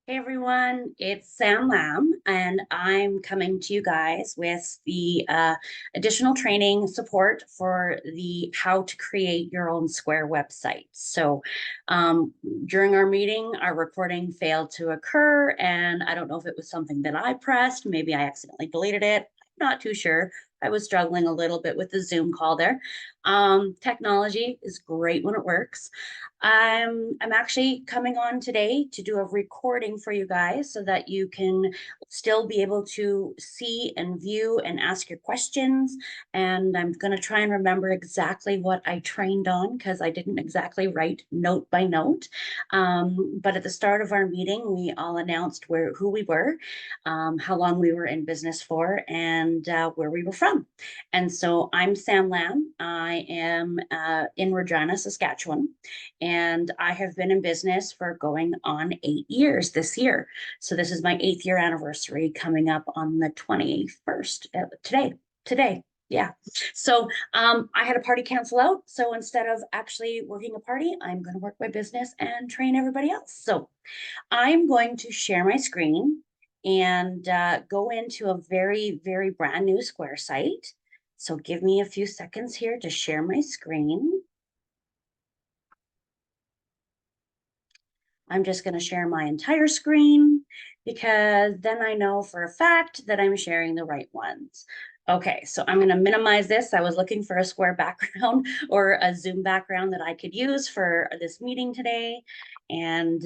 Hey everyone, it's Sam Lam, and I'm coming to you guys with the additional training support for the how to create your own Square website. Um, During our meeting, our recording failed to occur, and I don't know if it was something that I pressed. Maybe I accidentally deleted it. I'm not too sure. I was struggling a little bit with the Zoom call there. Technology is great when it works. I'm actually coming on today to do a recording for you guys so that you can still be able to see and view and ask your questions. And I'm going to try and remember exactly what I trained on because I didn't exactly write note by note. But at the start of our meeting, we all announced who we were, how long we were in business for, and where we were from. And so I'm Sam Lam. I am in Regina, Saskatchewan, and I have been in business for going on 8 years this year. So this is my 8th year anniversary coming up on the 21st today. Yeah. I had a party cancel out. So instead of actually working a party, I'm going to work my business and train everybody else. So I'm going to share my screen and go into a very, very brand new Square site. So give me a few seconds here to share my screen. I'm just going to share my entire screen because then I know for a fact that I'm sharing the right ones. Okay, so I'm going to minimize this. I was looking for a Square background or a Zoom background that I could use for this meeting today. And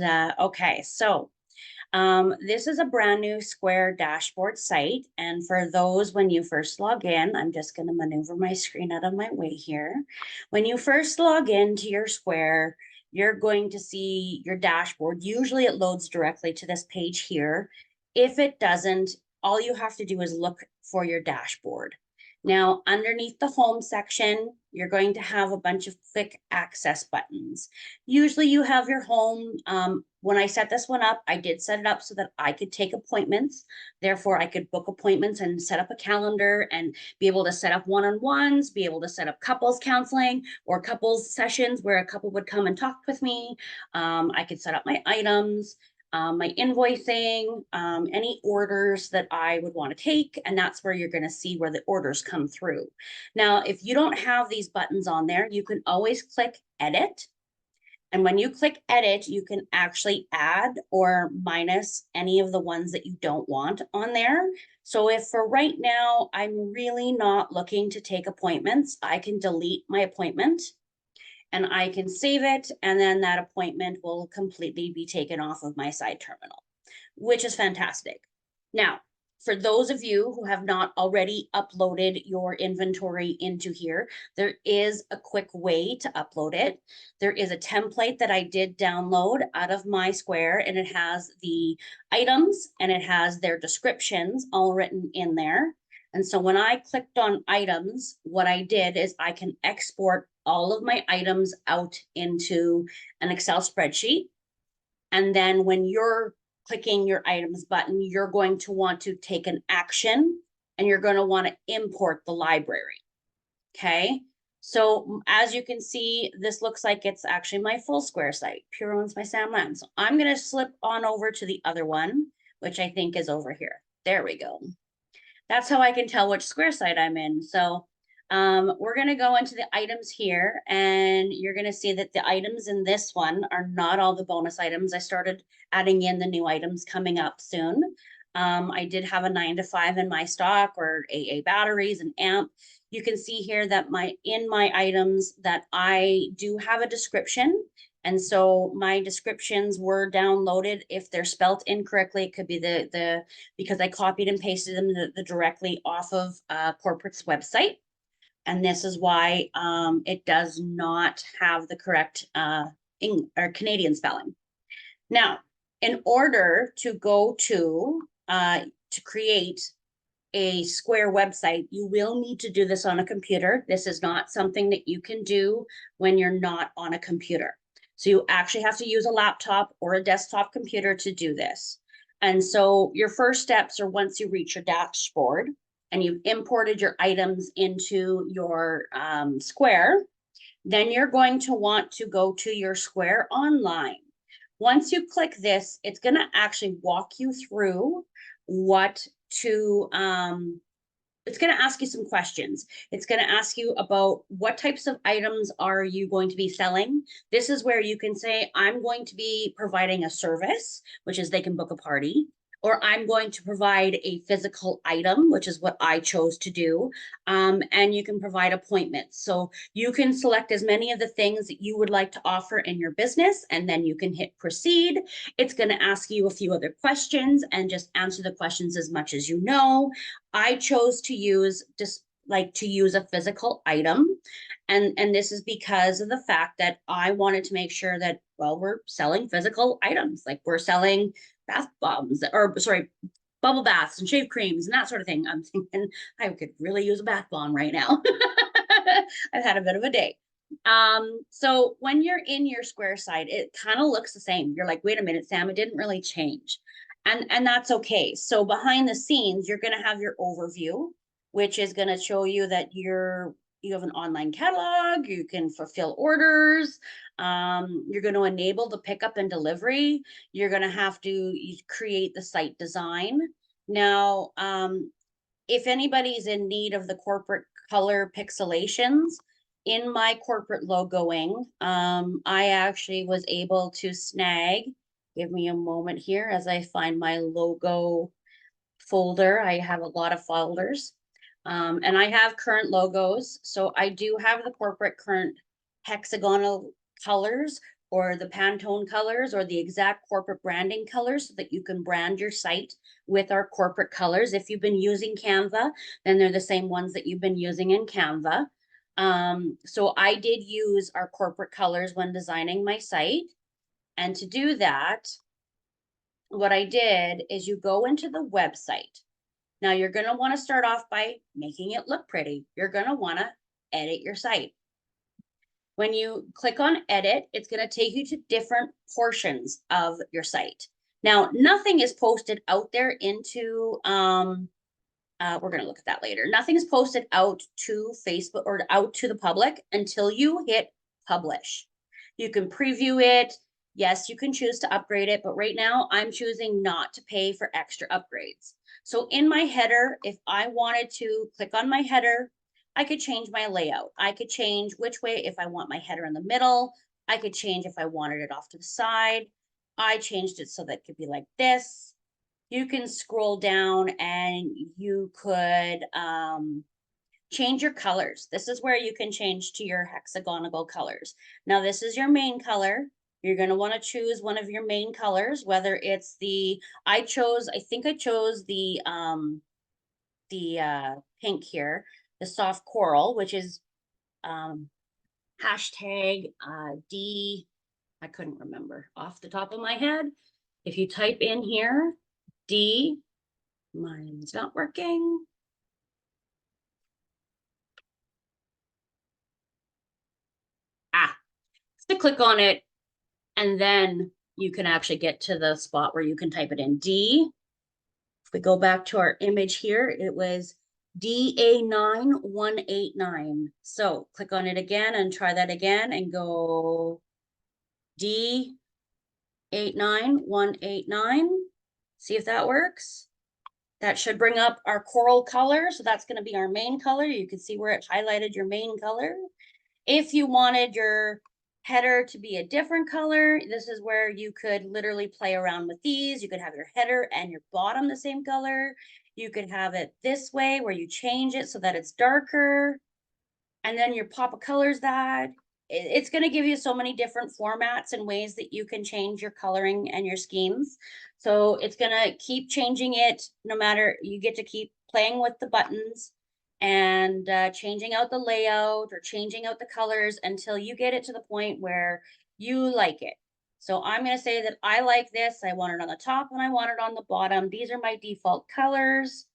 this is a brand new Square dashboard site. And for those, when you first log in, I'm just going to maneuver my screen out of my way here. When you first log into your Square, you're going to see your dashboard. Usually it loads directly to this page here. If it doesn't, all you have to do is look for your dashboard. Now, underneath the home section, you're going to have a bunch of quick access buttons. Usually you have your home. When I set this one up, I did set it up so that I could take appointments. Therefore, I could book appointments and set up a calendar and be able to set up one-on-ones, be able to set up couples counseling or couples sessions where a couple would come and talk with me. I could set up my items, my invoicing, any orders that I would want to take, and that's where you're going to see where the orders come through. Now, if you don't have these buttons on there, you can always click edit. And when you click edit, you can actually add or minus any of the ones that you don't want on there. So if for right now, I'm really not looking to take appointments, I can delete my appointment and I can save it. And then that appointment will completely be taken off of my side terminal, which is fantastic. Now, for those of you who have not already uploaded your inventory into here, there is a quick way to upload it. There is a template that I did download out of my Square, and it has the items and it has their descriptions all written in there. And so when I clicked on items, what I did is I can export all of my items out into an Excel spreadsheet. And then when you're clicking your items button, you're going to want to take an action and you're going to want to import the library. Okay. So as you can see, this looks like it's actually my full Square site. Pure Ones by Sam Lam. So I'm going to slip on over to the other one, which I think is over here. There we go. That's how I can tell which Square site I'm in. So we're going to go into the items here, and you're going to see that the items in this one are not all the bonus items. I started adding in the new items coming up soon. I did have a 9 to 5 in my stock, or AA batteries and amp. You can see here that in my items that I do have a description. And so my descriptions were downloaded. If they're spelt incorrectly, it could be because I copied and pasted them directly off of corporate's website. And this is why it does not have the correct or Canadian spelling. Now, in order to go to create a Square website, you will need to do this on a computer. This is not something that you can do when you're not on a computer. So you actually have to use a laptop or a desktop computer to do this. And so your first steps are once you reach your dashboard and you've imported your items into your Square, then you're going to want to go to your Square Online. Once you click this, it's going to actually walk you through what to, it's going to ask you some questions. It's going to ask you about what types of items are you going to be selling. This is where you can say, I'm going to be providing a service, which is they can book a party, or I'm going to provide a physical item, which is what I chose to do. And you can provide appointments. So you can select as many of the things that you would like to offer in your business, and then you can hit proceed. It's going to ask you a few other questions and just answer the questions as much as you know. I chose to use just like to use a physical item. And this is because of the fact that I wanted to make sure that, well, we're selling physical items. Like we're selling bath bombs, or sorry, bubble baths and shave creams and that sort of thing. I'm thinking I could really use a bath bomb right now. I've had a bit of a day. So when you're in your Square site, it kind of looks the same. You're like, wait a minute, Sam, it didn't really change. And that's okay. So behind the scenes, you're going to have your overview, which is going to show you that you have an online catalog, you can fulfill orders, you're going to enable the pickup and delivery, you're going to have to create the site design. Now, if anybody's in need of the corporate color pixelations, in my corporate logoing, I actually was able to snag, give me a moment here as I find my logo folder. I have a lot of folders. And I have current logos. So I do have the corporate current hexagonal colors, or the Pantone colors, or the exact corporate branding colors, so that you can brand your site with our corporate colors. If you've been using Canva, then they're the same ones that you've been using in Canva. So I did use our corporate colors when designing my site. And to do that, what I did is you go into the website. Now you're going to want to start off by making it look pretty. You're going to want to edit your site. When you click on edit, it's going to take you to different portions of your site. Now, nothing is posted out there into, we're going to look at that later. Nothing is posted out to Facebook or out to the public until you hit publish. You can preview it. Yes, you can choose to upgrade it, but right now I'm choosing not to pay for extra upgrades. So in my header, if I wanted to click on my header, I could change my layout. I could change which way, if I want my header in the middle. I could change if I wanted it off to the side. I changed it so that it could be like this. You can scroll down and you could change your colors. This is where you can change to your hexagonal colors. Now this is your main color. You're going to want to choose one of your main colors, whether it's the, I think I chose the pink here, the soft coral, which is hashtag D, I couldn't remember off the top of my head. If you type in here, D, mine's not working. To click on it, and then you can actually get to the spot where you can type it in. D. If we go back to our image here, it was DA9189. So click on it again and try that again and go D89189. See if that works. That should bring up our coral color. So that's going to be our main color. You can see where it highlighted your main color. If you wanted your header to be a different color, this is where you could literally play around with these. You could have your header and your bottom the same color. You could have it this way where you change it so that it's darker, and then your pop of colors that. It's going to give you so many different formats and ways that you can change your coloring and your schemes. So it's going to keep changing it no matter, you get to keep playing with the buttons and changing out the layout or changing out the colors until you get it to the point where you like it. So I'm going to say that I like this. I want it on the top and I want it on the bottom. These are my default colors.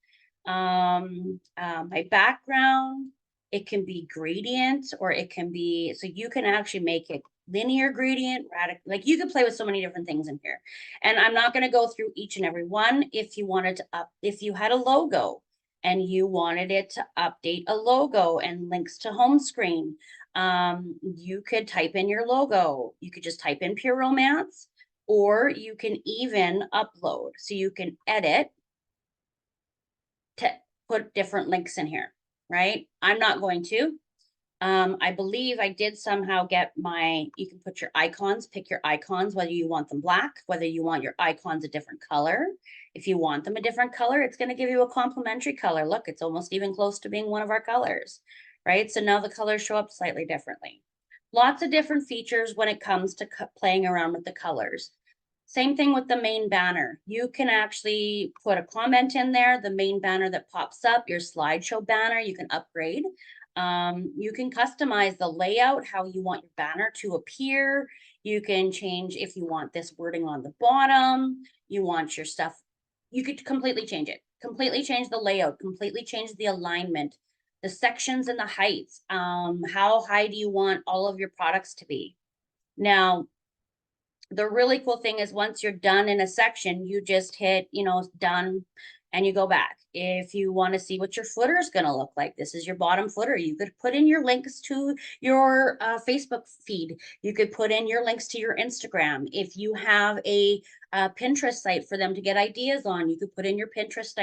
My background, it can be gradient, or it can be, so you can actually make it linear gradient, radical, like you could play with so many different things in here. And I'm not going to go through each and every one. If you wanted to if you had a logo and you wanted it to update a logo and links to home screen, you could type in your logo. You could just type in Pure Romance, or you can even upload. So you can edit to put different links in here, right? I'm not going to. I believe I did somehow get you can put your icons, pick your icons, whether you want them black, whether you want your icons a different color. If you want them a different color, it's going to give you a complementary color. Look, it's almost even close to being one of our colors, right? So now the colors show up slightly differently. Lots of different features when it comes to playing around with the colors. Same thing with the main banner. You can actually put a comment in there, the main banner that pops up, your slideshow banner, you can upgrade. You can customize the layout, how you want your banner to appear. You can change if you want this wording on the bottom, you want your stuff, you could completely change it, completely change the layout, completely change the alignment, the sections and the heights. How high do you want all of your products to be? Now, the really cool thing is once you're done in a section, you just hit, done, and you go back. If you want to see what your footer is going to look like, this is your bottom footer. You could put in your links to your Facebook feed. You could put in your links to your Instagram. If you have a Pinterest site for them to get ideas on, you could put in your Pinterest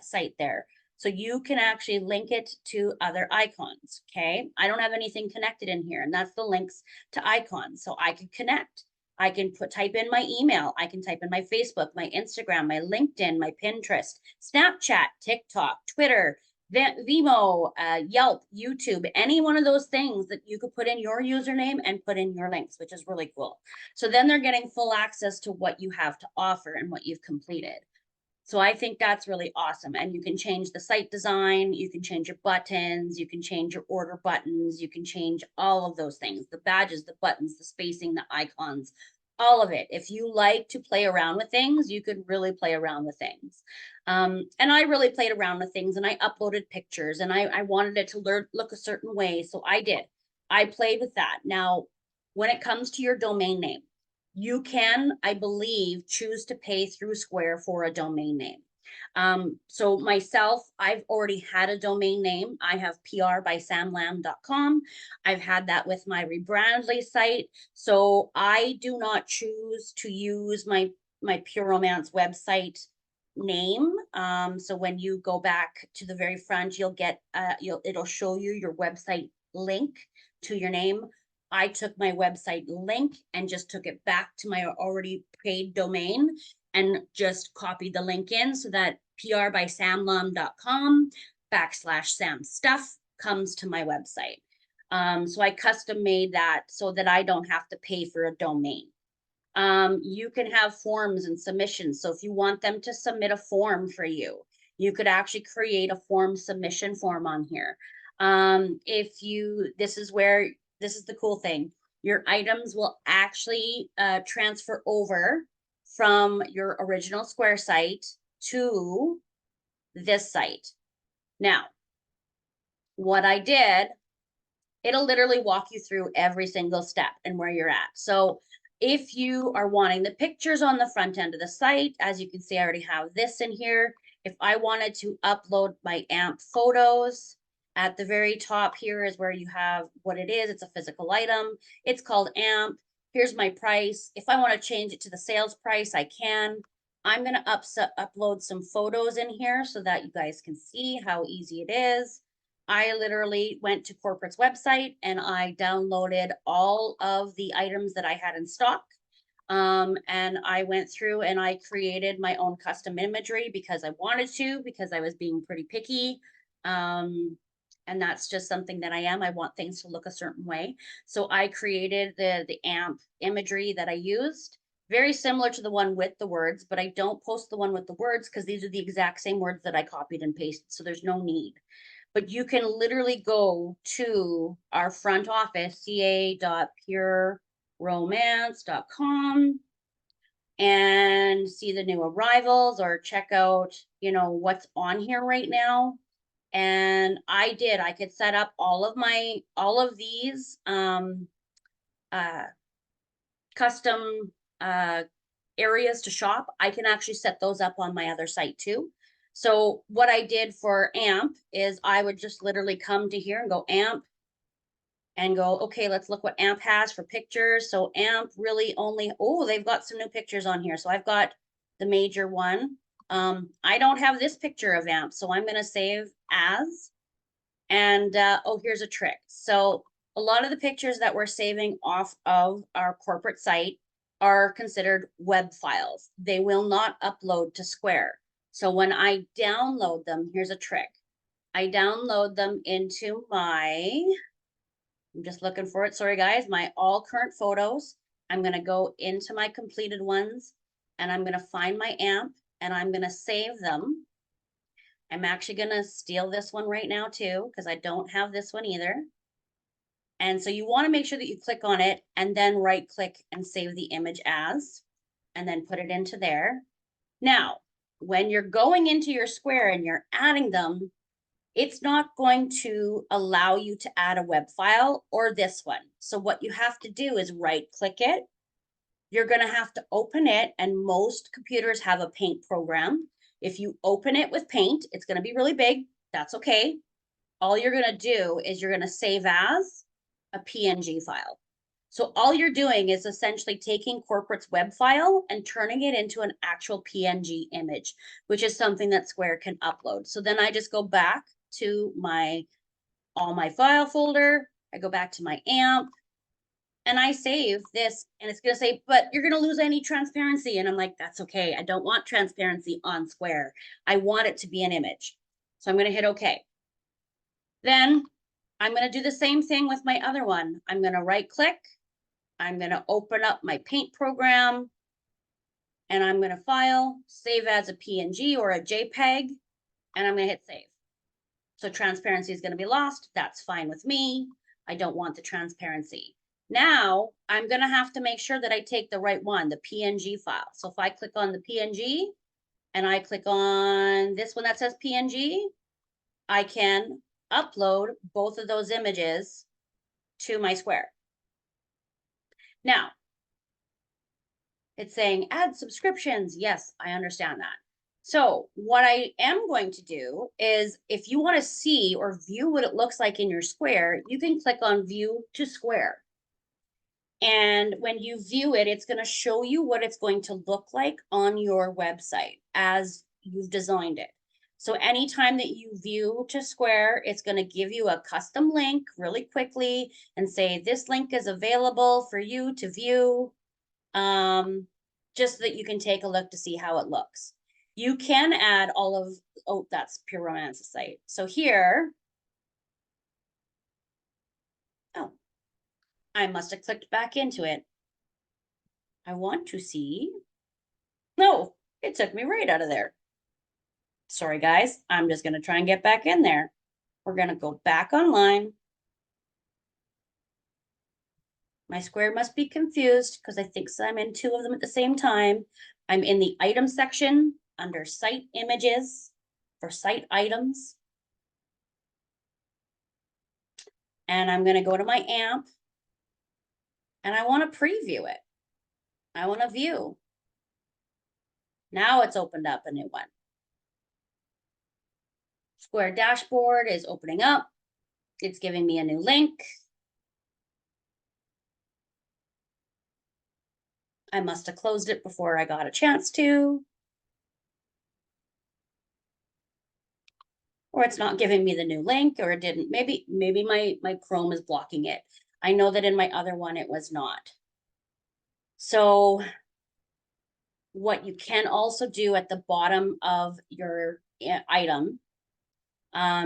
site there. So you can actually link it to other icons, okay? I don't have anything connected in here, and that's the links to icons. So I could connect. I can type in my email. I can type in my Facebook, my Instagram, my LinkedIn, my Pinterest, Snapchat, TikTok, Twitter, Vimeo, Yelp, YouTube, any one of those things that you could put in your username and put in your links, which is really cool. So then they're getting full access to what you have to offer and what you've completed. So I think that's really awesome. And you can change the site design, you can change your buttons, you can change your order buttons, you can change all of those things, the badges, the buttons, the spacing, the icons, all of it. If you like to play around with things, you could really play around with things. And I really played around with things, and I uploaded pictures, and I wanted it to look a certain way. So I did. I played with that. Now, when it comes to your domain name, you can, I believe, choose to pay through Square for a domain name. So myself, I've already had a domain name. I have prbysamlam.com. I've had that with my Rebrandly site. So I do not choose to use my Pure Romance website name. So when you go back to the very front, you'll get it'll show you your website link to your name. I took my website link and just took it back to my already paid domain and just copied the link in so that prbysamlam.com/samstuff comes to my website. So I custom made that so that I don't have to pay for a domain. You can have forms and submissions. So if you want them to submit a form for you, you could actually create a form submission form on here. This is the cool thing. Your items will actually transfer over from your original Square site to this site. Now, what I did, it'll literally walk you through every single step and where you're at. So if you are wanting the pictures on the front end of the site, as you can see, I already have this in here. If I wanted to upload my AMP photos, at the very top here is where you have what it is. It's a physical item. It's called AMP. Here's my price. If I want to change it to the sales price, I can. I'm going to upload some photos in here so that you guys can see how easy it is. I literally went to corporate's website and I downloaded all of the items that I had in stock. And I went through and I created my own custom imagery because I wanted to, because I was being pretty picky. And that's just something that I am. I want things to look a certain way. So I created the AMP imagery that I used, very similar to the one with the words, but I don't post the one with the words because these are the exact same words that I copied and pasted. So there's no need. But you can literally go to our front office, ca.pureromance.com, and see the new arrivals or check out, what's on here right now. And I could set up all of these custom areas to shop. I can actually set those up on my other site too. So what I did for AMP is I would just literally come to here and go AMP, and go, okay, let's look what AMP has for pictures. So AMP really only, oh, they've got some new pictures on here. So I've got the major one. I don't have this picture of AMP, so I'm gonna save as. And oh, here's a trick. So a lot of the pictures that we're saving off of our corporate site are considered web files. They will not upload to Square. So when I download them, here's a trick. I download them into my, I'm just looking for it. Sorry, guys, my all current photos. I'm going to go into my completed ones and I'm going to find my AMP and I'm going to save them. I'm actually going to steal this one right now too, because I don't have this one either. And so you want to make sure that you click on it and then right click and save the image as, and then put it into there. Now, when you're going into your Square and you're adding them, it's not going to allow you to add a web file or this one. So what you have to do is right click it. You're going to have to open it, and most computers have a Paint program. If you open it with Paint, it's going to be really big. That's okay. All you're going to do is you're going to save as a PNG file. So all you're doing is essentially taking corporate's web file and turning it into an actual PNG image, which is something that Square can upload. So then I just go back to all my file folder. I go back to my AMP and I save this, and it's going to say, but you're going to lose any transparency. And I'm like, that's okay. I don't want transparency on Square. I want it to be an image. So I'm going to hit okay. Then I'm going to do the same thing with my other one. I'm going to right click. I'm going to open up my Paint program and I'm going to file, save as a PNG or a JPEG, and I'm going to hit save. So transparency is going to be lost. That's fine with me. I don't want the transparency. Now I'm going to have to make sure that I take the right one, the PNG file. So if I click on the PNG and I click on this one that says PNG, I can upload both of those images to my Square. Now, it's saying add subscriptions. Yes, I understand that. So what I am going to do is, if you want to see or view what it looks like in your Square, you can click on View to Square. And when you view it, it's going to show you what it's going to look like on your website as you've designed it. So anytime that you view to Square, it's going to give you a custom link really quickly and say, this link is available for you to view, just so that you can take a look to see how it looks. You can add all of, oh, that's Pure Romance's site. So here, oh, I must have clicked back into it. I want to see, no, it took me right out of there. Sorry, guys, I'm just going to try and get back in there. We're going to go back online. My Square must be confused because I think I'm in two of them at the same time. I'm in the item section under site images for site items. And I'm going to go to my AMP and I want to preview it. I want to view. Now it's opened up a new one. Square dashboard is opening up. It's giving me a new link. I must have closed it before I got a chance to. Or it's not giving me the new link, or it didn't. Maybe my Chrome is blocking it. I know that in my other one, it was not. So what you can also do at the bottom of your item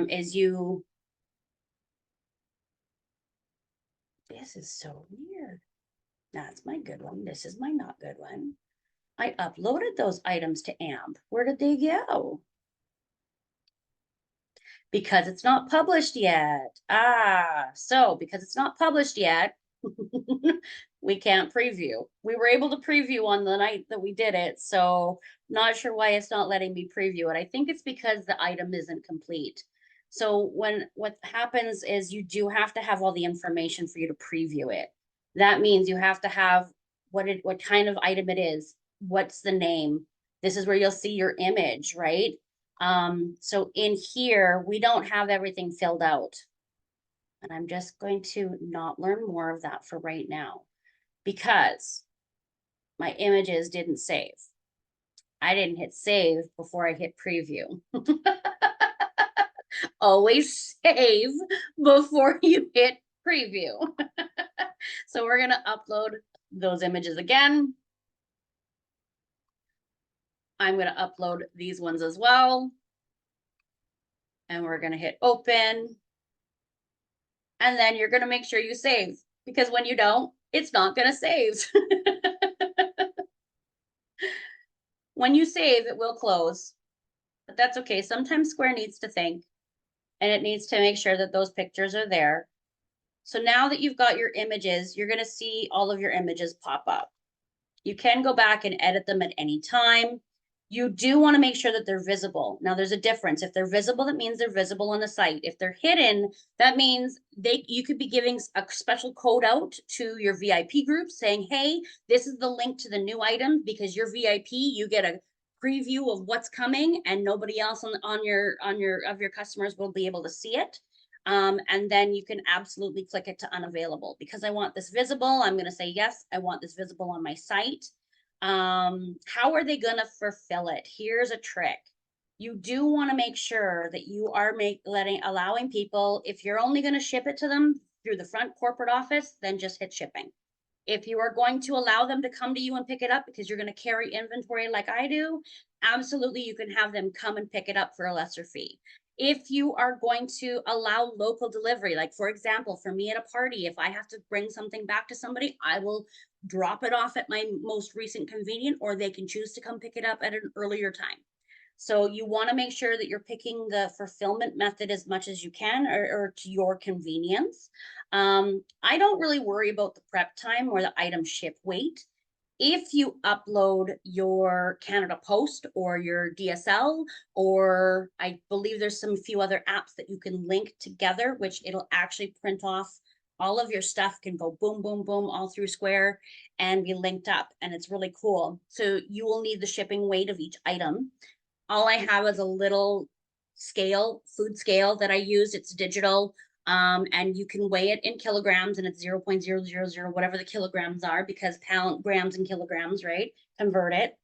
is you, this is so weird. That's my good one. This is my not good one. I uploaded those items to AMP. Where did they go? Because it's not published yet. So because it's not published yet, we can't preview. We were able to preview on the night that we did it, so not sure why it's not letting me preview it. I think it's because the item isn't complete. So what happens is you do have to have all the information for you to preview it. That means you have to have what kind of item it is, what's the name. This is where you'll see your image, right? So in here, we don't have everything filled out. And I'm just going to not learn more of that for right now because my images didn't save. I didn't hit save before I hit preview. Always save before you hit preview. So we're gonna upload those images again. I'm gonna upload these ones as well. And we're gonna hit open. And then you're gonna make sure you save, because when you don't, it's not gonna save. When you save, it will close, but that's okay. Sometimes Square needs to think, and it needs to make sure that those pictures are there. So now that you've got your images, you're gonna see all of your images pop up. You can go back and edit them at any time. You do want to make sure that they're visible. Now there's a difference. If they're visible, that means they're visible on the site. If they're hidden, that means you could be giving a special code out to your VIP group saying, hey, this is the link to the new item, because you're VIP, you get a preview of what's coming and nobody else on your customers will be able to see it. And then you can absolutely click it to unavailable. Because I want this visible, I'm going to say, yes, I want this visible on my site. How are they going to fulfill it? Here's a trick. You do want to make sure that you are allowing people, if you're only going to ship it to them through the front corporate office, then just hit shipping. If you are going to allow them to come to you and pick it up because you're going to carry inventory like I do, absolutely, you can have them come and pick it up for a lesser fee. If you are going to allow local delivery, like for example, for me at a party, if I have to bring something back to somebody, I will drop it off at my most recent convenient, or they can choose to come pick it up at an earlier time. So you want to make sure that you're picking the fulfillment method as much as you can, or to your convenience. I don't really worry about the prep time or the item ship weight. If you upload your Canada Post or your DSL, or I believe there's some few other apps that you can link together, which it'll actually print off all of your stuff, can go boom, boom, boom, all through Square and be linked up. And it's really cool. So you will need the shipping weight of each item. All I have is a little scale, food scale that I use. It's digital. And you can weigh it in kilograms, and it's 0.000, whatever the kilograms are, because grams and kilograms, right? Convert it.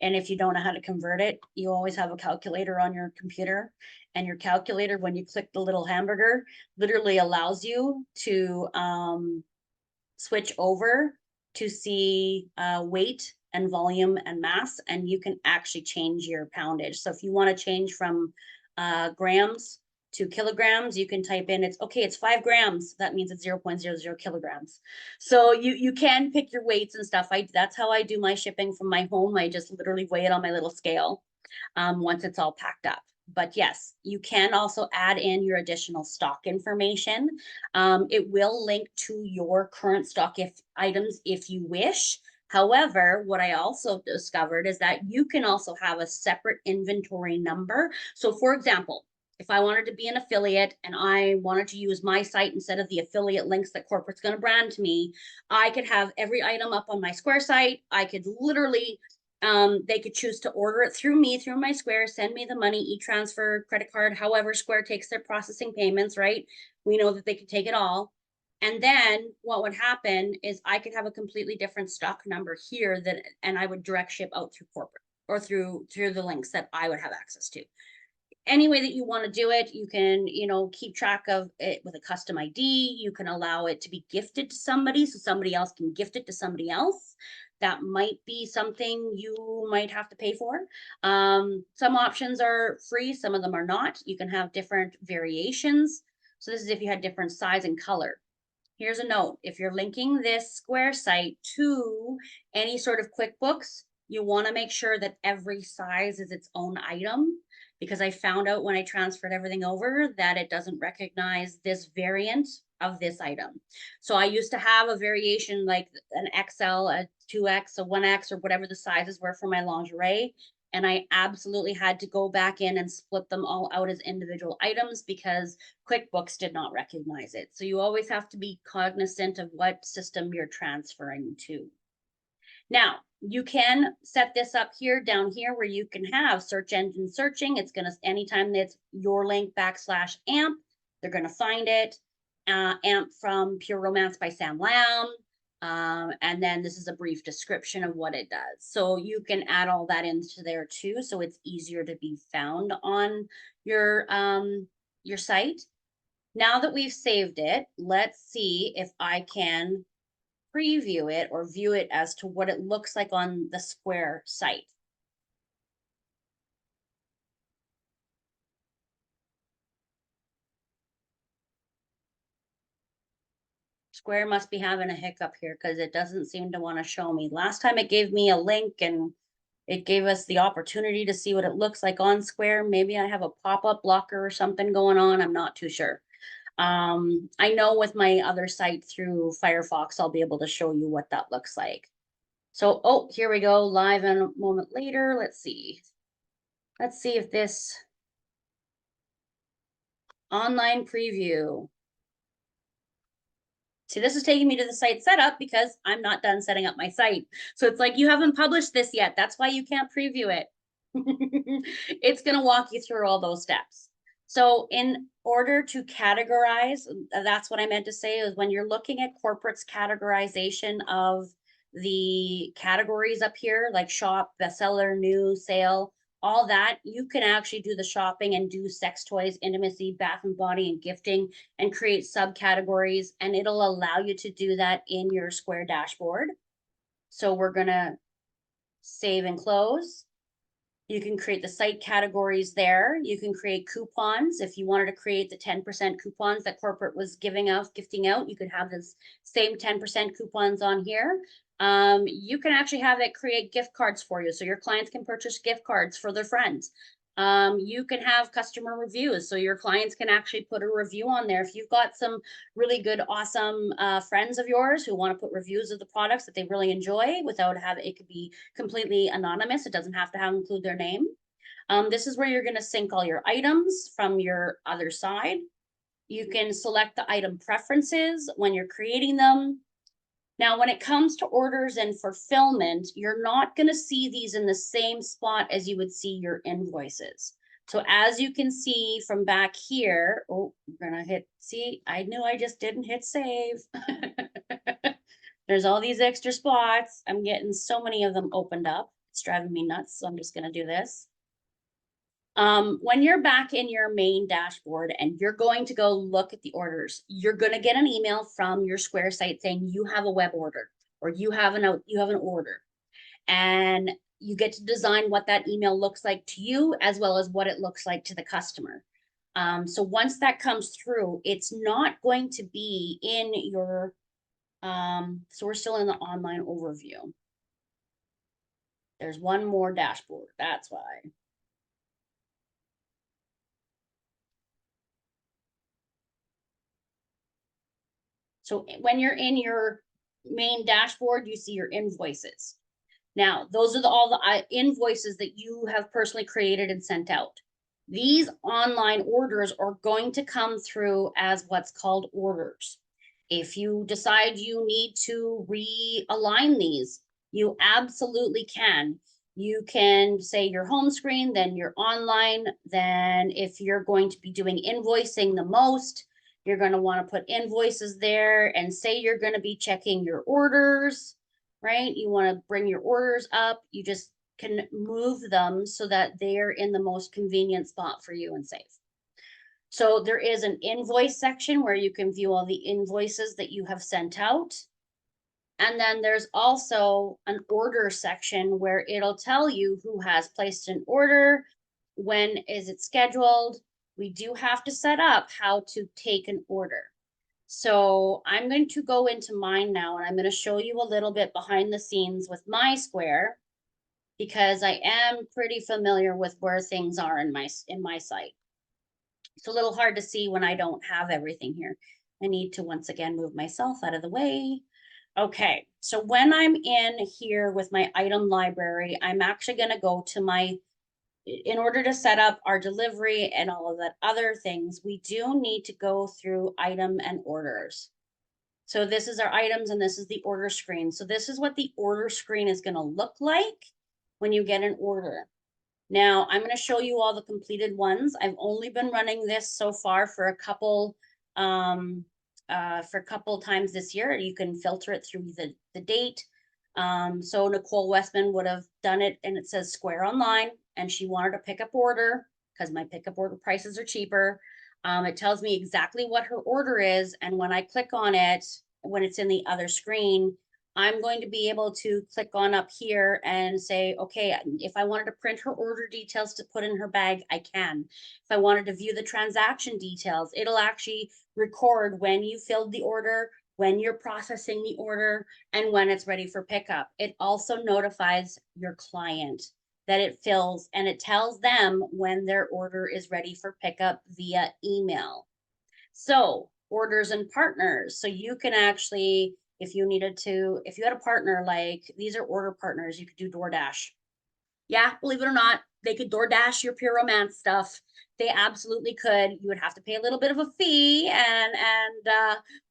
And if you don't know how to convert it, you always have a calculator on your computer. And your calculator, when you click the little hamburger, literally allows you to switch over to see weight and volume and mass, and you can actually change your poundage. So if you want to change from grams to kilograms, you can type in, it's 5 grams. That means it's 0.00 kilograms. So you can pick your weights and stuff. That's how I do my shipping from my home. I just literally weigh it on my little scale once it's all packed up. But yes, you can also add in your additional stock information. It will link to your current stock items if you wish. However, what I also discovered is that you can also have a separate inventory number. So for example, if I wanted to be an affiliate and I wanted to use my site instead of the affiliate links that corporate's going to brand to me, I could have every item up on my Square site. I could literally they could choose to order it through me, through my Square, send me the money, e-transfer, credit card, however Square takes their processing payments, right? We know that they could take it all. And then what would happen is I could have a completely different stock number here and I would direct ship out through corporate or through the links that I would have access to. Any way that you want to do it, you can, keep track of it with a custom ID. You can allow it to be gifted to somebody, so somebody else can gift it to somebody else. That might be something you might have to pay for. Some options are free, some of them are not. You can have different variations. So this is if you had different size and color. Here's a note. If you're linking this Square site to any sort of QuickBooks, you want to make sure that every size is its own item, because I found out when I transferred everything over that it doesn't recognize this variant of this item. So I used to have a variation like an XL, a 2X, a 1X, or whatever the sizes were for my lingerie. And I absolutely had to go back in and split them all out as individual items because QuickBooks did not recognize it. So you always have to be cognizant of what system you're transferring to. Now, you can set this up here, down here, where you can have search engine searching. It's going to, anytime that's your link /AMP, they're going to find it. Amp from Pure Romance by Sam Lamb. And then this is a brief description of what it does. So you can add all that into there too, so it's easier to be found on your site. Now that we've saved it, let's see if I can preview it or view it as to what it looks like on the Square site. Square must be having a hiccup here because it doesn't seem to want to show me. Last time it gave me a link and it gave us the opportunity to see what it looks like on Square. Maybe I have a pop-up blocker or something going on. I'm not too sure. I know with my other site through Firefox, I'll be able to show you what that looks like. So, oh, here we go, live in a moment later. Let's see. Let's see if this online preview. See, this is taking me to the site setup because I'm not done setting up my site. So it's like, you haven't published this yet. That's why you can't preview it. It's going to walk you through all those steps. So in order to categorize, that's what I meant to say, is when you're looking at corporate's categorization of the categories up here, like shop, bestseller, new, sale, all that, you can actually do the shopping and do sex toys, intimacy, bath and body, and gifting, and create subcategories, and it'll allow you to do that in your Square dashboard. So we're gonna save and close. You can create the site categories there. You can create coupons. If you wanted to create the 10% coupons that corporate was gifting out, you could have this same 10% coupons on here. You can actually have it create gift cards for you, so your clients can purchase gift cards for their friends. You can have customer reviews, so your clients can actually put a review on there. If you've got some really good, awesome friends of yours who want to put reviews of the products that they really enjoy without having, it could be completely anonymous. It doesn't have to include their name. This is where you're going to sync all your items from your other side. You can select the item preferences when you're creating them. Now, when it comes to orders and fulfillment, you're not going to see these in the same spot as you would see your invoices. So as you can see from back here, oh, we're going to hit, see, I knew I just didn't hit save. There's all these extra spots. I'm getting so many of them opened up. It's driving me nuts. So I'm just going to do this. When you're back in your main dashboard and you're going to go look at the orders, you're going to get an email from your Square site saying you have a web order or you have an order, and you get to design what that email looks like to you as well as what it looks like to the customer. So once that comes through, it's not going to be in your, so we're still in the online overview. There's one more dashboard, that's why. So when you're in your main dashboard, you see your invoices. Now, those are all the invoices that you have personally created and sent out. These online orders are going to come through as what's called orders. If you decide you need to realign these, you absolutely can. You can say your home screen, then your online, then if you're going to be doing invoicing the most, you're going to want to put invoices there and say you're going to be checking your orders, right? You want to bring your orders up. You just can move them so that they're in the most convenient spot for you and safe. So there is an invoice section where you can view all the invoices that you have sent out. And then there's also an order section where it'll tell you who has placed an order, when is it scheduled. We do have to set up how to take an order. So I'm going to go into mine now, and I'm going to show you a little bit behind the scenes with my Square, because I am pretty familiar with where things are in my site. It's a little hard to see when I don't have everything here. I need to once again move myself out of the way. Okay, so when I'm in here with my item library, I'm actually going to go to my, in order to set up our delivery and all of that other things, we do need to go through item and orders. So this is our items and this is the order screen. So this is what the order screen is going to look like when you get an order. Now I'm going to show you all the completed ones. I've only been running this so far for a couple for a couple times this year. You can filter it through the date. So Nicole Westman would have done it, and it says Square Online, and she wanted a pickup order because my pickup order prices are cheaper. It tells me exactly what her order is, and when I click on it, when it's in the other screen, I'm going to be able to click on up here and say, okay, if I wanted to print her order details to put in her bag, I can. If I wanted to view the transaction details, it'll actually record when you filled the order, when you're processing the order, and when it's ready for pickup. It also notifies your client that it fills, and it tells them when their order is ready for pickup via email. So orders and partners. So you can actually, if you needed to, if you had a partner, like these are order partners, you could do DoorDash. Yeah, believe it or not, they could DoorDash your Pure Romance stuff. They absolutely could. You would have to pay a little bit of a fee,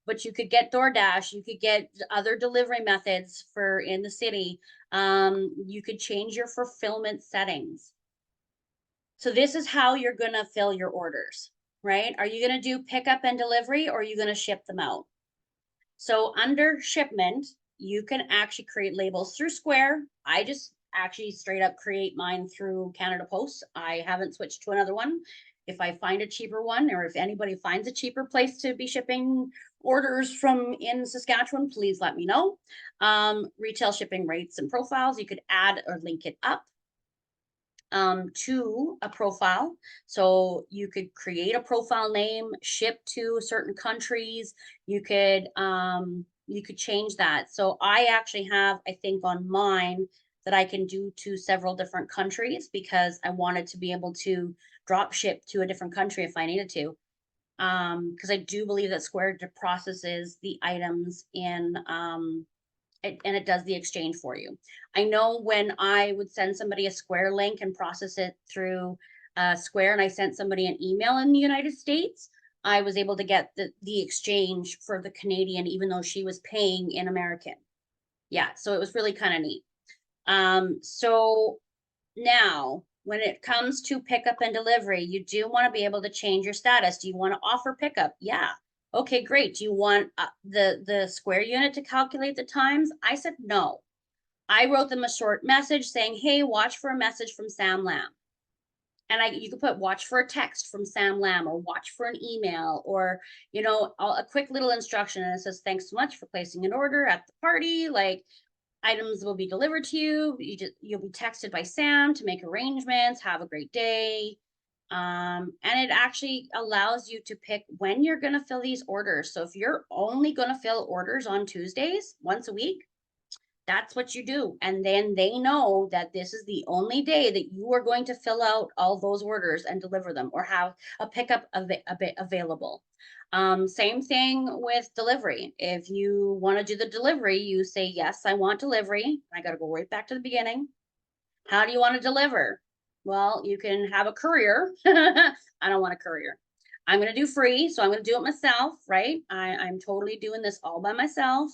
but you could get DoorDash. You could get other delivery methods for in the city. You could change your fulfillment settings. So this is how you're gonna fill your orders, right? Are you gonna do pickup and delivery, or are you gonna ship them out? So under shipment, you can actually create labels through Square. I just actually straight up create mine through Canada Post. I haven't switched to another one. If I find a cheaper one, or if anybody finds a cheaper place to be shipping orders from in Saskatchewan, please let me know. Retail shipping rates and profiles, you could add or link it up to a profile. So you could create a profile name, ship to certain countries. You could change that. So I actually have, I think on mine, that I can do to several different countries because I wanted to be able to drop ship to a different country if I needed to. Because I do believe that Square processes the items in and it does the exchange for you. I know when I would send somebody a Square link and process it through Square, and I sent somebody an email in the United States, I was able to get the exchange for the Canadian, even though she was paying in American. Yeah, so it was really kind of neat. So now, when it comes to pickup and delivery, you do want to be able to change your status. Do you want to offer pickup? Yeah. Okay, great. Do you want the Square unit to calculate the times? I said no. I wrote them a short message saying, "Hey, watch for a message from Sam Lam." And you could put watch for a text from Sam Lam, or watch for an email, or a quick little instruction, and it says, "Thanks so much for placing an order at the party. Like, items will be delivered to you. You'll be texted by Sam to make arrangements. Have a great day." And it actually allows you to pick when you're going to fill these orders. So if you're only going to fill orders on Tuesdays once a week, that's what you do. And then they know that this is the only day that you are going to fill out all those orders and deliver them, or have a pickup available. Same thing with delivery. If you want to do the delivery, you say, "Yes, I want delivery." I got to go right back to the beginning. How do you want to deliver? Well, you can have a courier. I don't want a courier. I'm going to do free, so I'm going to do it myself, right? I'm totally doing this all by myself.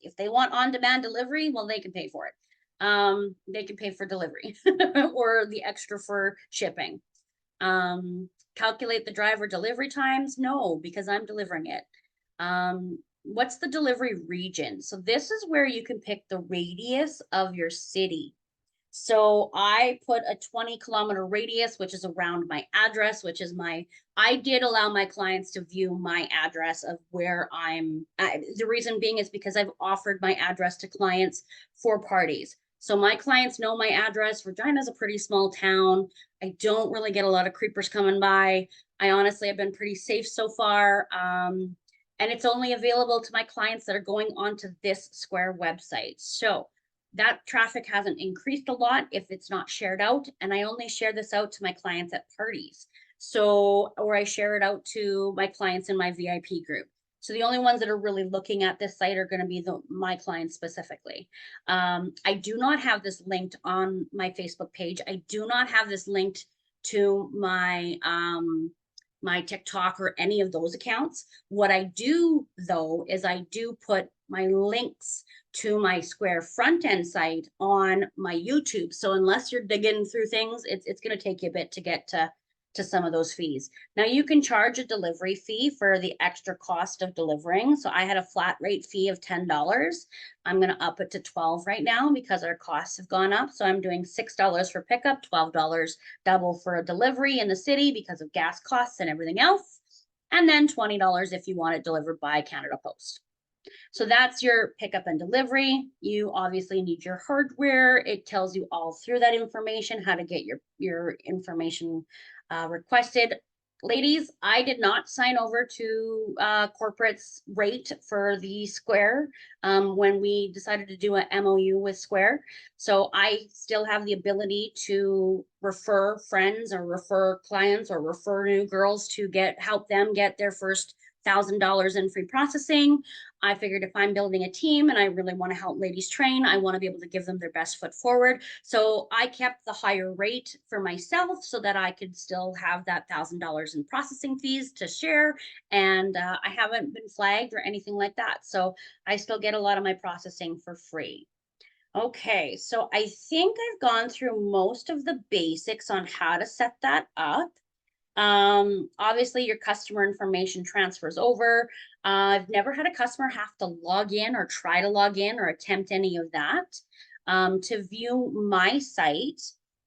If they want on-demand delivery, well, they can pay for it. They can pay for delivery or the extra for shipping. Calculate the driver delivery times? No, because I'm delivering it. What's the delivery region? So this is where you can pick the radius of your city. So I put a 20-kilometer radius, which is around my address, I did allow my clients to view my address of where the reason being is because I've offered my address to clients for parties. So my clients know my address. Regina's a pretty small town. I don't really get a lot of creepers coming by. I honestly have been pretty safe so far. And it's only available to my clients that are going onto this Square website. So that traffic hasn't increased a lot if it's not shared out. And I only share this out to my clients at parties. So, or I share it out to my clients in my VIP group. So the only ones that are really looking at this site are going to be my clients specifically. I do not have this linked on my Facebook page. I do not have this linked to my TikTok or any of those accounts. What I do though is I do put my links to my Square front end site on my YouTube. So unless you're digging through things, it's going to take you a bit to get to to some of those fees. Now you can charge a delivery fee for the extra cost of delivering. So I had a flat rate fee of $10. I'm going to up it to 12 right now because our costs have gone up. So I'm doing $6 for pickup, $12 double for a delivery in the city because of gas costs and everything else. And then $20 if you want it delivered by Canada Post. So that's your pickup and delivery. You obviously need your hardware. It tells you all through that information how to get your information requested. Ladies, I did not sign over to corporate's rate for the Square when we decided to do an MOU with Square. So I still have the ability to refer friends or refer clients or refer new girls to help them get their first $1,000 in free processing. I figured if I'm building a team and I really want to help ladies train, I want to be able to give them their best foot forward. So I kept the higher rate for myself so that I could still have that $1,000 in processing fees to share. And I haven't been flagged or anything like that. So I still get a lot of my processing for free. Okay, so I think I've gone through most of the basics on how to set that up. Obviously your customer information transfers over. I've never had a customer have to log in or try to log in or attempt any of that. To view my site,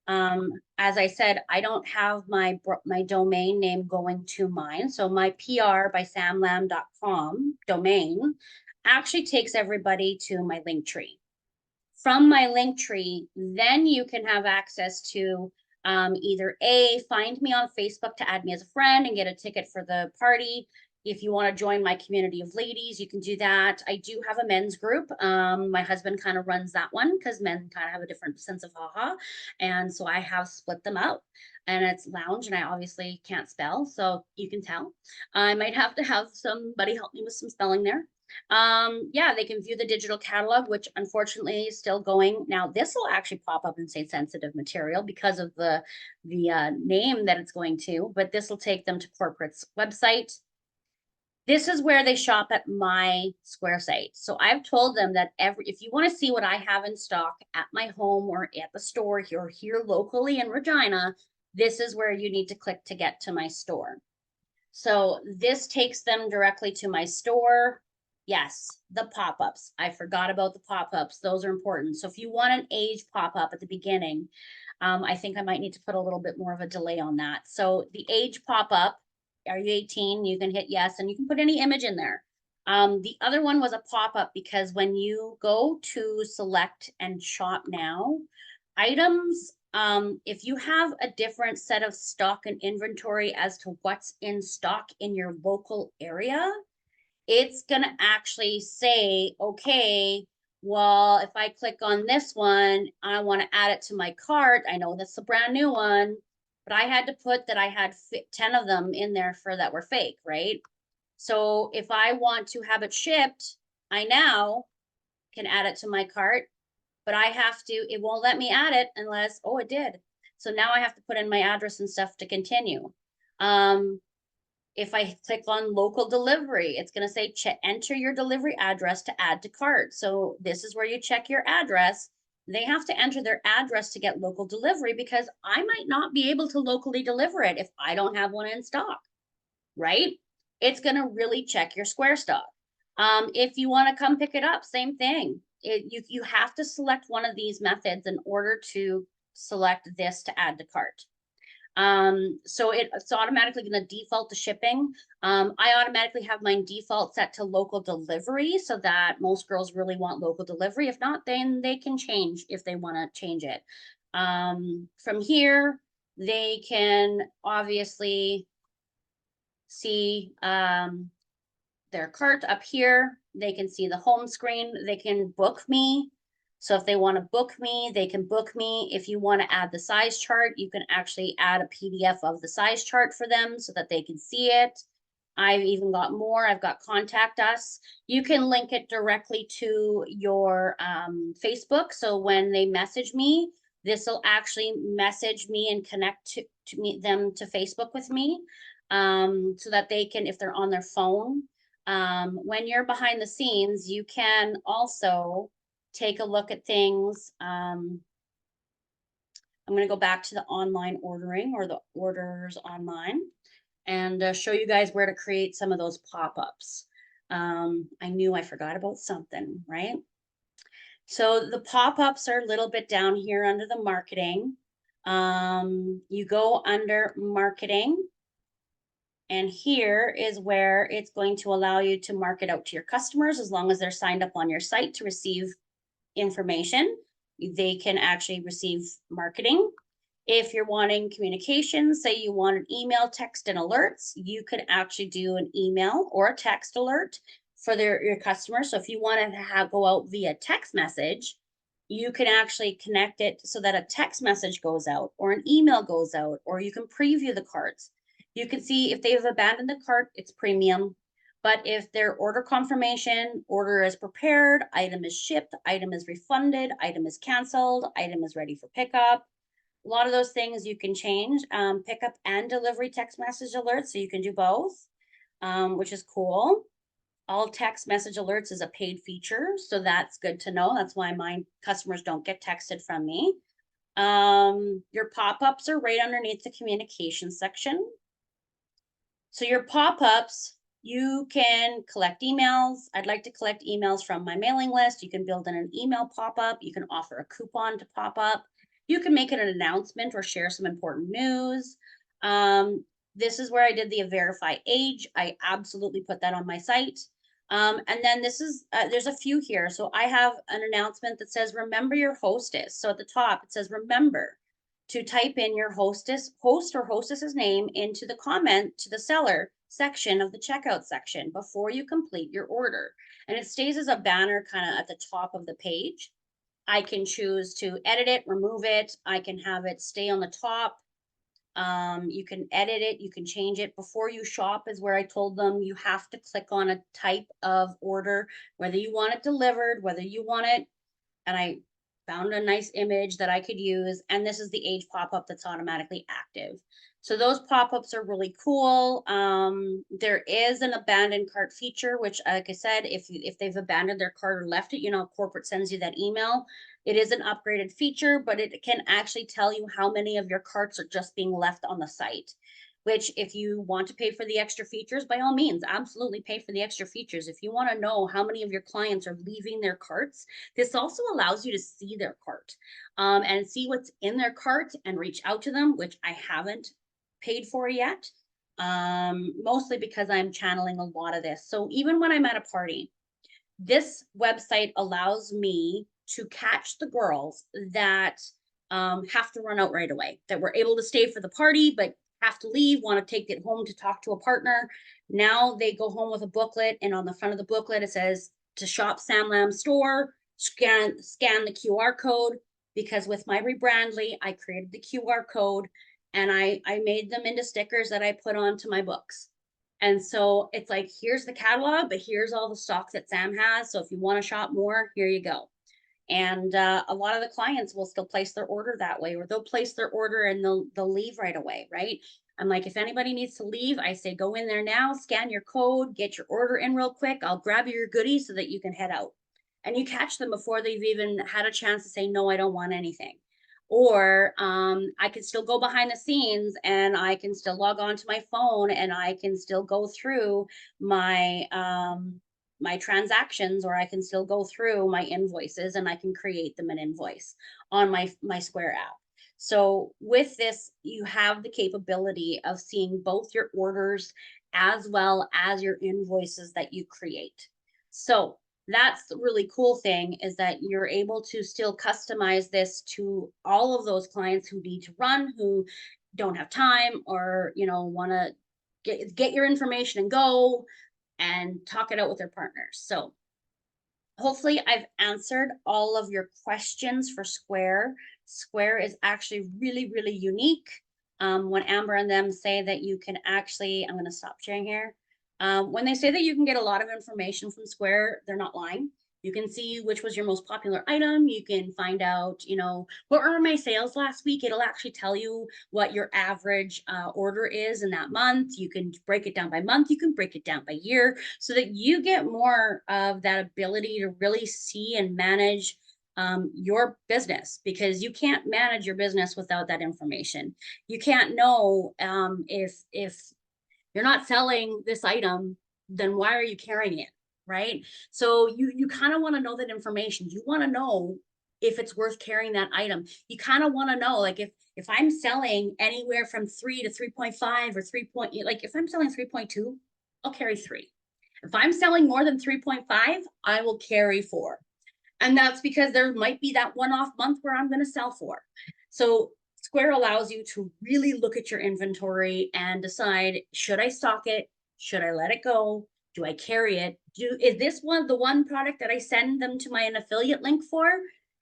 as I said, I don't have my domain name going to mine. So my PR by samlam.com domain actually takes everybody to my link tree. From my link tree, then you can have access to either find me on Facebook to add me as a friend and get a ticket for the party. If you want to join my community of ladies, you can do that. I do have a men's group. My husband kind of runs that one because men kind of have a different sense of haha. And so I have split them out. And it's lounge, and I obviously can't spell, so you can tell. I might have to have somebody help me with some spelling there. Yeah, they can view the digital catalog, which unfortunately is still going. Now this will actually pop up and say sensitive material because of the name that it's going to, but this will take them to corporate's website. This is where they shop at my Square site. So I've told them that if you want to see what I have in stock at my home or at the store here locally in Regina, this is where you need to click to get to my store. So this takes them directly to my store. Yes, the pop-ups. I forgot about the pop-ups. Those are important. So if you want an age pop-up at the beginning, I think I might need to put a little bit more of a delay on that. So the age pop-up, are you 18? You can hit yes, and you can put any image in there. The other one was a pop-up because when you go to select and shop now, items, if you have a different set of stock and inventory as to what's in stock in your local area, it's going to actually say, okay, well, if I click on this one, I want to add it to my cart. I know that's a brand new one, but I had to put that I had 10 of them in there for that were fake, right? So if I want to have it shipped, I now can add it to my cart, but I have to, it won't let me add it unless, oh, it did. So now I have to put in my address and stuff to continue. If I click on local delivery, it's going to say enter your delivery address to add to cart. So this is where you check your address. They have to enter their address to get local delivery because I might not be able to locally deliver it if I don't have one in stock, right? It's going to really check your Square stock. If you want to come pick it up, same thing. You have to select one of these methods in order to select this to add to cart. So it's automatically going to default to shipping. I automatically have mine default set to local delivery so that most girls really want local delivery. If not, then they can change if they want to change it. From here, they can obviously see their cart up here. They can see the home screen. They can book me. So if they want to book me, they can book me. If you want to add the size chart, you can actually add a PDF of the size chart for them so that they can see it. I've even got more. I've got contact us. You can link it directly to your Facebook. So when they message me, this will actually message me and connect them to Facebook with me so that they can, if they're on their phone, when you're behind the scenes, you can also take a look at things I'm going to go back to the online ordering or the orders online and show you guys where to create some of those pop-ups. I knew I forgot about something, right? So the pop-ups are a little bit down here under the marketing. You go under marketing, and here is where it's going to allow you to market out to your customers as long as they're signed up on your site to receive information. They can actually receive marketing. If you're wanting communications, say you want an email, text, and alerts, you could actually do an email or a text alert for your customers. So if you want to go out via text message, you can actually connect it so that a text message goes out or an email goes out, or you can preview the carts. You can see if they've abandoned the cart, it's premium. But if their order confirmation, order is prepared, item is shipped, item is refunded, item is canceled, item is ready for pickup. A lot of those things you can change, pickup and delivery text message alerts. So you can do both, which is cool. All text message alerts is a paid feature. So that's good to know. That's why my customers don't get texted from me. Your pop-ups are right underneath the communication section. So your pop-ups, you can collect emails. I'd like to collect emails from my mailing list. You can build in an email pop-up. You can offer a coupon to pop up. You can make it an announcement or share some important news. This is where I did the verify age. I absolutely put that on my site. And then this is, there's a few here. So I have an announcement that says, remember your hostess. So at the top, it says, remember to type in your host or hostess's name into the comment to the seller section of the checkout section before you complete your order. And it stays as a banner kind of at the top of the page. I can choose to edit it, remove it. I can have it stay on the top. You can edit it, you can change it. Before you shop is where I told them you have to click on a type of order, whether you want it delivered, whether you want it, and I found a nice image that I could use. And this is the age pop-up that's automatically active. So those pop-ups are really cool. There is an abandoned cart feature, which, like I said, if they've abandoned their cart or left it, corporate sends you that email. It is an upgraded feature, but it can actually tell you how many of your carts are just being left on the site. Which, if you want to pay for the extra features, by all means, absolutely pay for the extra features. If you want to know how many of your clients are leaving their carts, this also allows you to see their cart and see what's in their cart and reach out to them, which I haven't paid for yet, mostly because I'm channeling a lot of this. So even when I'm at a party, this website allows me to catch the girls that have to run out right away, that were able to stay for the party, but have to leave, want to take it home to talk to a partner. Now they go home with a booklet, and on the front of the booklet, it says to shop Sam Lam store, scan the QR code, because with my Rebrandly, I created the QR code and I made them into stickers that I put onto my books. And so it's like, here's the catalog, but here's all the stock that Sam has. So if you want to shop more, here you go. And a lot of the clients will still place their order that way, or they'll place their order and they'll leave right away, right? I'm like, if anybody needs to leave, I say, go in there now, scan your code, get your order in real quick. I'll grab you your goodies so that you can head out. And you catch them before they've even had a chance to say, no, I don't want anything. Or I can still go behind the scenes and I can still log on to my phone and I can still go through my my transactions, or I can still go through my invoices and I can create them an invoice on my Square app. So with this, you have the capability of seeing both your orders as well as your invoices that you create. So that's the really cool thing, is that you're able to still customize this to all of those clients who need to run, who don't have time, or want to get your information and go and talk it out with their partners. So hopefully I've answered all of your questions for Square. Square is actually really, really unique. When Amber and them say that you can actually, I'm going to stop sharing here. When they say that you can get a lot of information from Square, they're not lying. You can see which was your most popular item. You can find out, what were my sales last week. It'll actually tell you what your average order is in that month. You can break it down by month. You can break it down by year, so that you get more of that ability to really see and manage your business, because you can't manage your business without that information. You can't know if you're not selling this item, then why are you carrying it, right? So you kind of want to know that information. You want to know if it's worth carrying that item. You kind of want to know, like, if I'm selling anywhere from 3 to 3.5 or 3 point, like if I'm selling 3.2, I'll carry 3. If I'm selling more than 3.5, I will carry 4. And that's because there might be that one-off month where I'm going to sell 4. So Square allows you to really look at your inventory and decide, should I stock it? Should I let it go? Do I carry it? Is this the one product that I send them to an affiliate link for?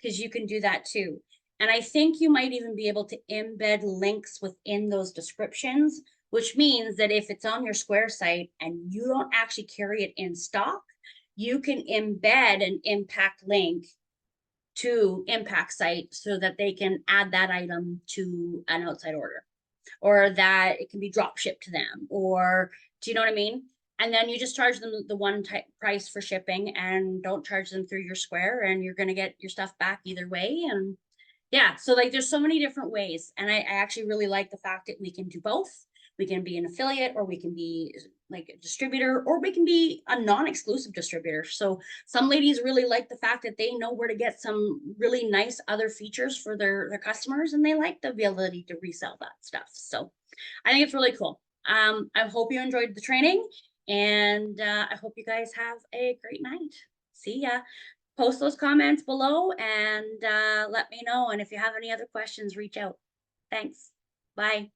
Because you can do that too. And I think you might even be able to embed links within those descriptions, which means that if it's on your Square site and you don't actually carry it in stock, you can embed an impact link to impact site so that they can add that item to an outside order, or that it can be drop shipped to them, or do you know what I mean? And then you just charge them the one type price for shipping and don't charge them through your Square, and you're going to get your stuff back either way. And yeah, so like there's so many different ways. And I actually really like the fact that we can do both. We can be an affiliate, or we can be like a distributor, or we can be a non-exclusive distributor. So some ladies really like the fact that they know where to get some really nice other features for their customers, and they like the ability to resell that stuff. So I think it's really cool. I hope you enjoyed the training, and I hope you guys have a great night. See ya. Post those comments below and let me know. And if you have any other questions, reach out. Thanks. Bye.